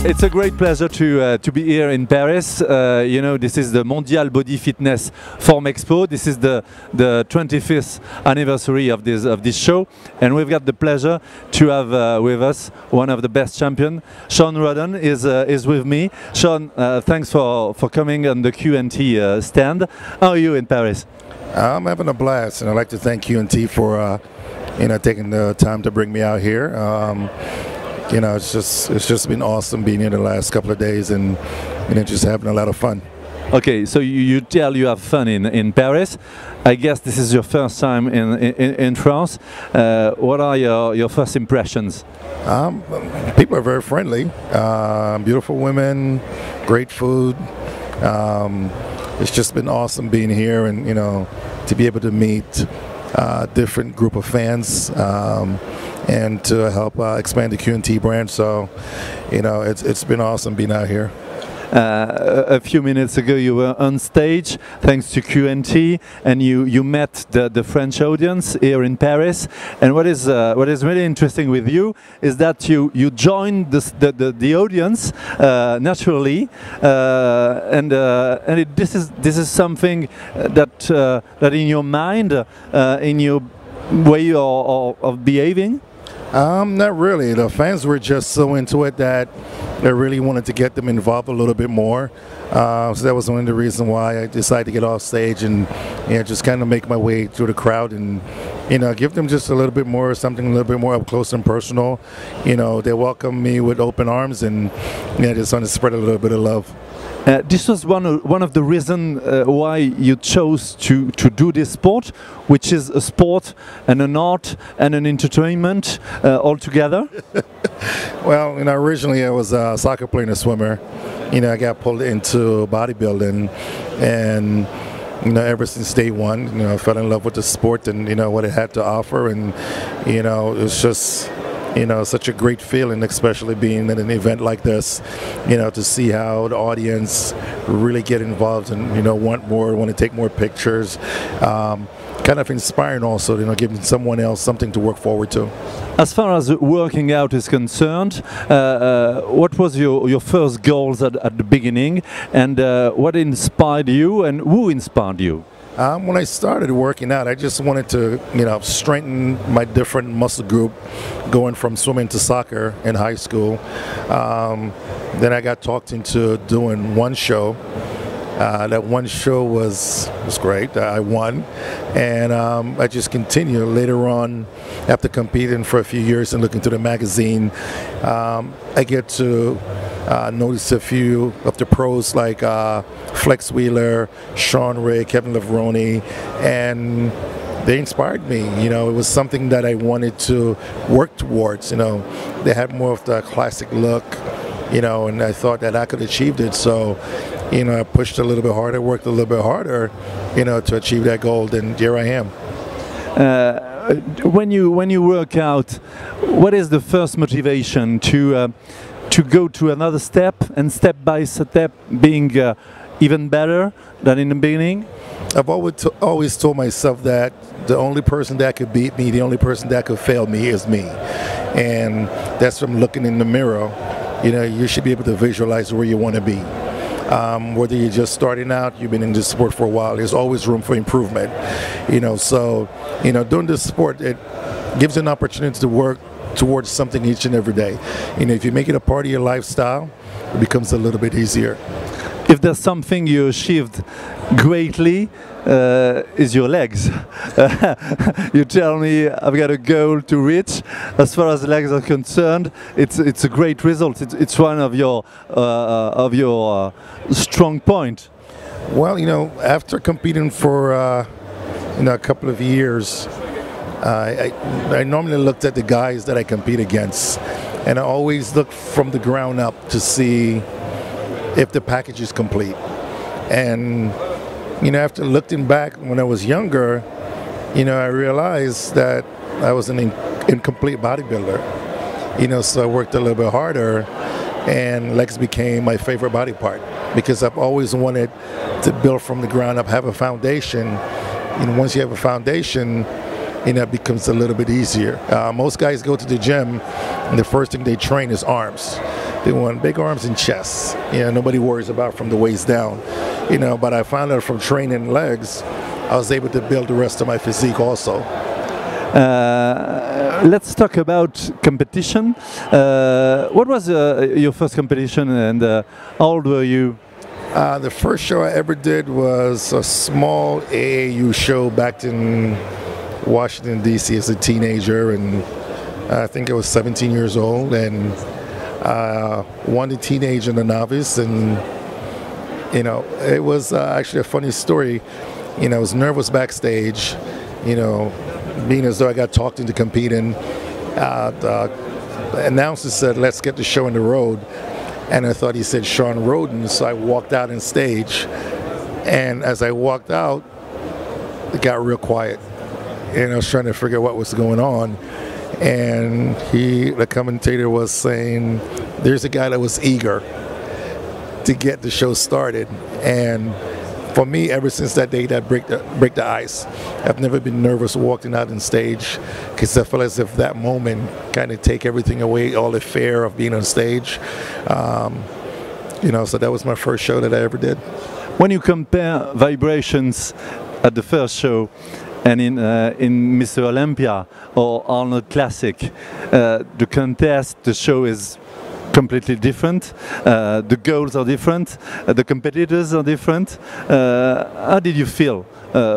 It's a great pleasure to be here in Paris. You know, this is the Mondial Body Fitness Form Expo. This is the 25th anniversary of this show, and we've got the pleasure to have with us one of the best champions. Shawn Rhoden is with me. Shawn, thanks for coming on the QNT stand. How are you in Paris? I'm having a blast, and I'd like to thank QNT for taking the time to bring me out here. You know, it's just been awesome being here the last couple of days, and just having a lot of fun. Okay, so you tell you have fun in Paris. I guess this is your first time in France. What are your first impressions? People are very friendly, beautiful women, great food. It's just been awesome being here, and to be able to meet different group of fans. And to help expand the QNT brand. So, it's been awesome being out here. A few minutes ago you were on stage thanks to QNT, and you met the French audience here in Paris. And what is really interesting with you is that you joined the audience naturally, this is something that in your mind, in your way of behaving. Not really. The fans were just so into it that I really wanted to get them involved a little bit more. So that was one of the reasons why I decided to get off stage and just kind of make my way through the crowd and give them just a little bit more, something a little bit more up close and personal. They welcomed me with open arms, and just want to spread a little bit of love. This was one of the reasons why you chose to do this sport, which is a sport and an art and an entertainment all together. Well, originally I was a soccer player and a swimmer. I got pulled into bodybuilding, and ever since day one, I fell in love with the sport and what it had to offer, and it's just such a great feeling, especially being at an event like this, to see how the audience really get involved and, want more, want to take more pictures. Kind of inspiring also, giving someone else something to work forward to. As far as working out is concerned, what was your first goals at the beginning, and what inspired you, and who inspired you? When I started working out, I just wanted to, strengthen my different muscle group, going from swimming to soccer in high school. Then I got talked into doing one show. That one show was great. I won, and I just continued later on. After competing for a few years and looking through the magazine, I get to notice a few of the pros like Flex Wheeler, Shawn Rhoden, Kevin Levrone, and they inspired me. It was something that I wanted to work towards. They had more of the classic look, and I thought that I could achieve it. So, I pushed a little bit harder, worked a little bit harder, to achieve that goal, and here I am. When you work out, what is the first motivation to go to another step, and step by step being even better than in the beginning? I've always told myself that the only person that could beat me, the only person that could fail me is me. And that's from looking in the mirror. You should be able to visualize where you want to be. Whether you're just starting out, you've been in this sport for a while, there's always room for improvement. So, doing this sport, it gives you an opportunity to work towards something each and every day. If you make it a part of your lifestyle, it becomes a little bit easier. If there's something you achieved greatly, is your legs. You tell me I've got a goal to reach. As far as legs are concerned, it's a great result. It's one of your strong point. Well, after competing for a couple of years, I normally looked at the guys that I compete against, and I always look from the ground up to see if the package is complete. And after looking back when I was younger, I realized that I was an incomplete bodybuilder. So I worked a little bit harder, and legs became my favorite body part, because I've always wanted to build from the ground up, have a foundation. Once you have a foundation, it becomes a little bit easier. Most guys go to the gym, and the first thing they train is arms. They want big arms and chests. Nobody worries about from the waist down. But I found out from training legs, I was able to build the rest of my physique also. Let's talk about competition. What was your first competition, and how old were you? The first show I ever did was a small AAU show back in Washington, D.C. as a teenager, and I think I was 17 years old, and won the teenage and the novice, and it was actually a funny story. I was nervous backstage, being as though I got talked into competing. The announcer said, "Let's get the show on the road." And I thought he said Shawn Rhoden, so I walked out on stage. And as I walked out, it got real quiet. And I was trying to figure out what was going on. And the commentator was saying, there's a guy that was eager to get the show started. And for me, ever since that day, that break the ice. I've never been nervous walking out on stage, because I feel as if that moment kind of take everything away, all the fear of being on stage. So that was my first show that I ever did. When you compare vibrations at the first show and in Mr. Olympia or Arnold Classic, the contest, the show is completely different. The goals are different. The competitors are different. How did you feel,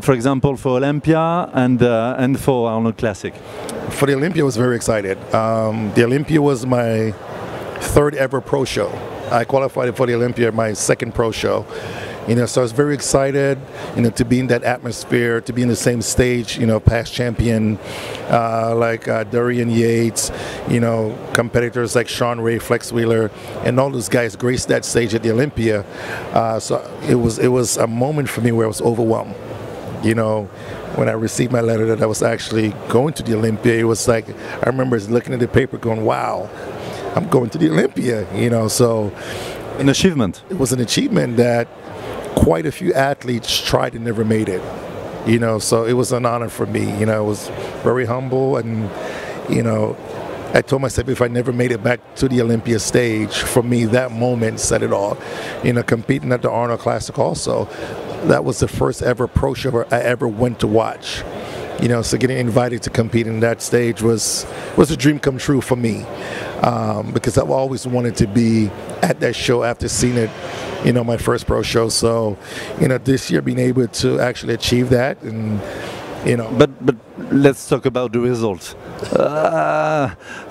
for example, for Olympia and for Arnold Classic? For the Olympia, I was very excited. The Olympia was my third ever pro show. I qualified for the Olympia, my second pro show. So I was very excited, to be in that atmosphere, to be in the same stage, past champion like Dorian Yates, competitors like Shawn Rhoden, Flex Wheeler, and all those guys graced that stage at the Olympia. So it was a moment for me where I was overwhelmed. When I received my letter that I was actually going to the Olympia, it was like, I remember looking at the paper going, wow, I'm going to the Olympia, so. An achievement. It was an achievement that quite a few athletes tried and never made it, so it was an honor for me. I was very humble, and I told myself if I never made it back to the Olympia stage, for me that moment said it all. Competing at the Arnold Classic also, that was the first ever pro show I ever went to watch. So getting invited to compete in that stage was a dream come true for me, because I've always wanted to be at that show after seeing it, my first pro show. So, this year being able to actually achieve that, and But let's talk about the results.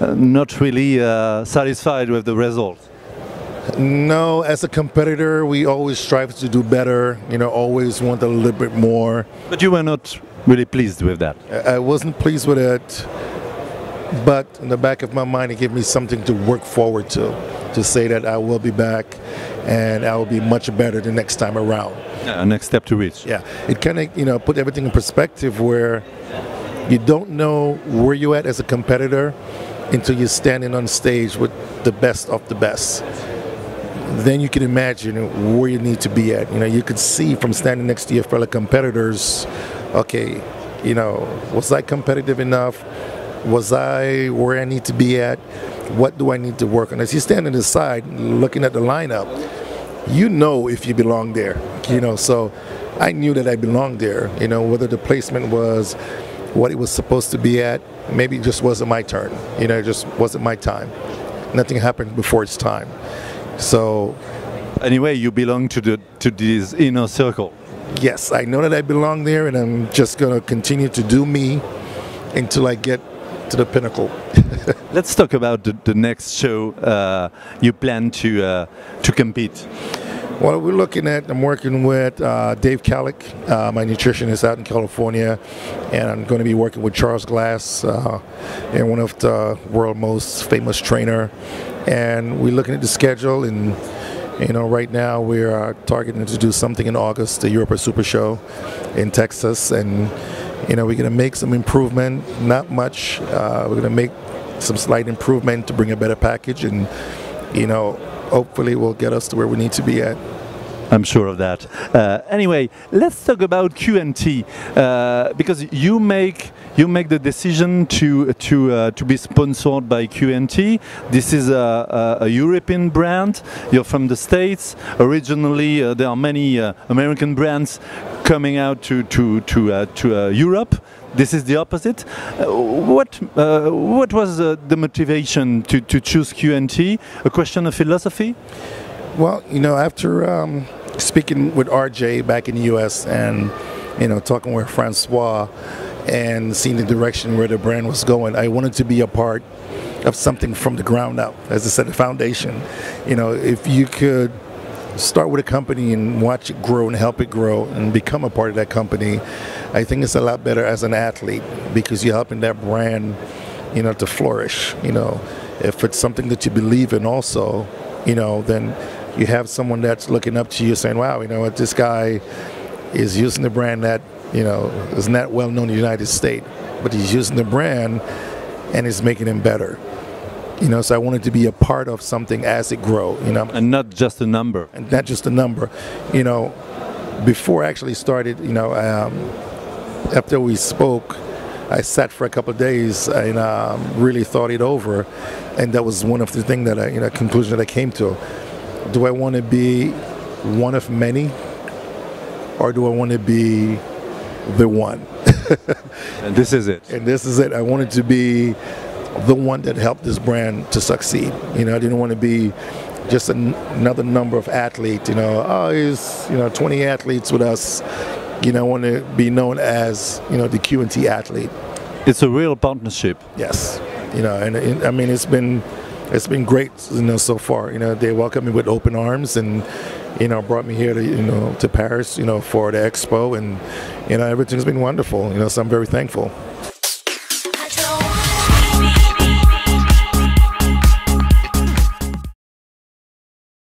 Not really satisfied with the results. No, as a competitor, we always strive to do better. Always want a little bit more. But you were not really pleased with that. I wasn't pleased with it, but in the back of my mind, it gave me something to work forward to say that I will be back and I will be much better the next time around. Yeah, next step to reach. Yeah, it kind of put everything in perspective, where you don't know where you're at as a competitor until you're standing on stage with the best of the best. Then you can imagine where you need to be at. You could see from standing next to your fellow competitors, okay, was I competitive enough? Was I where I need to be at? What do I need to work on? As you stand on the side looking at the lineup, if you belong there. So I knew that I belonged there. Whether the placement was what it was supposed to be at, maybe it just wasn't my turn. It just wasn't my time. Nothing happened before its time. So anyway, you belong to this inner circle. Yes, I know that I belong there, and I'm just going to continue to do me until I get to the pinnacle. Let's talk about the next show you plan to compete. Well, I'm working with Dave Kalick, my nutritionist out in California, and I'm going to be working with Charles Glass, and one of the world's most famous trainer. And we're looking at the schedule, and right now we are targeting to do something in August, the Europa Super Show in Texas, and we're going to make some improvement, not much. We're going to make some slight improvement to bring a better package, and hopefully will get us to where we need to be at. I'm sure of that. Anyway, let's talk about QNT because you make the decision to be sponsored by QNT. This is a European brand. You're from the States. Originally, there are many American brands coming out to Europe. This is the opposite. What was the motivation to choose QNT? A question of philosophy? Well, you know, after speaking with RJ back in the U.S. and, you know, talking with Francois and seeing the direction where the brand was going, I wanted to be a part of something from the ground up. As I said, the foundation. You know, if you could start with a company and watch it grow and help it grow and become a part of that company, I think it's a lot better as an athlete because you're helping that brand, you know, to flourish. You know, if it's something that you believe in also, you know, then you have someone that's looking up to you saying, wow, you know what, this guy is using the brand that, you know, is not well known in the United States, but he's using the brand and it's making him better. You know, so I wanted to be a part of something as it grow, you know. And not just a number. And not just a number. You know, before I actually started, you know, after we spoke, I sat for a couple of days and really thought it over. And that was one of the things that I, you know, conclusion that I came to. Do I want to be one of many, or do I want to be the one? And this is it. And this is it. I wanted to be the one that helped this brand to succeed. You know, I didn't want to be just another number of athletes. You know, oh, he's, you know, 20 athletes with us. You know, I want to be known as, you know, the QNT athlete. It's a real partnership. Yes. You know, and I mean, it's been great, you know, so far. You know, they welcomed me with open arms and, you know, brought me here to, you know, to Paris, you know, for the expo, and, you know, everything's been wonderful. You know, so I'm very thankful.